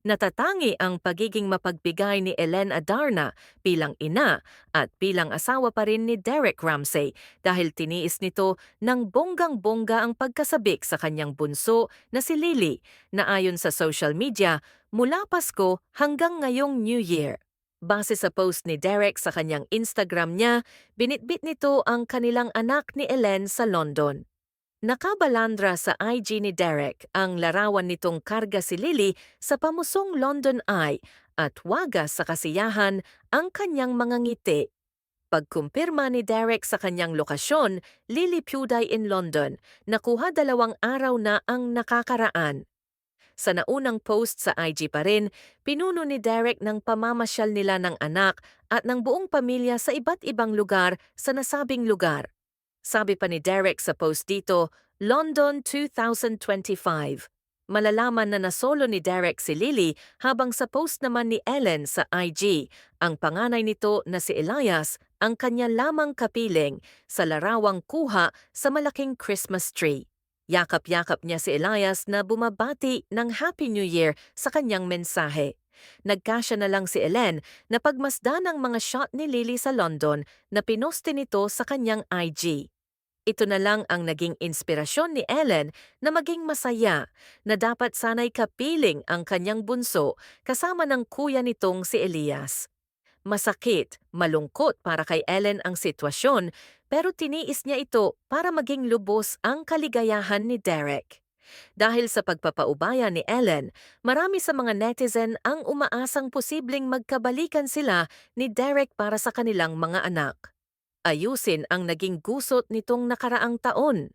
Natatangi ang pagiging mapagbigay ni Ellen Adarna bilang ina at bilang asawa pa rin ni Derek Ramsey dahil tiniis nito ng bonggang-bongga ang pagkasabik sa kanyang bunso na si Lily na ayon sa social media mula Pasko hanggang ngayong New Year. Base sa post ni Derek sa kanyang Instagram niya, binitbit nito ang kanilang anak ni Ellen sa London. Nakabalandra sa IG ni Derek ang larawan nitong karga si Lily sa pamusong London Eye at wagas sa kasiyahan ang kanyang mga ngiti. Pagkumpirma ni Derek sa kanyang lokasyon, Lily Puday in London, nakuha 2 araw na ang nakakaraan. Sa naunang post sa IG pa rin, pinuno ni Derek ng pamamasyal nila ng anak at ng buong pamilya sa iba't ibang lugar sa nasabing lugar. Sabi pa ni Derek sa post dito, London 2025. Malalaman na nasolo ni Derek si Lily habang sa post naman ni Ellen sa IG, ang panganay nito na si Elias ang kanya lamang kapiling sa larawang kuha sa malaking Christmas tree. Yakap-yakap niya si Elias na bumabati ng Happy New Year sa kanyang mensahe. Nagkasya na lang si Ellen na pagmasdan ang mga shot ni Lily sa London na pinoste nito sa kanyang IG. Ito na lang ang naging inspirasyon ni Ellen na maging masaya na dapat sana'y kapiling ang kanyang bunso kasama ng kuya nitong si Elias. Masakit, malungkot para kay Ellen ang sitwasyon pero tiniis niya ito para maging lubos ang kaligayahan ni Derek. Dahil sa pagpapaubaya ni Ellen, marami sa mga netizen ang umaasang posibleng magkabalikan sila ni Derek para sa kanilang mga anak. Ayusin ang naging gusot nitong nakaraang taon.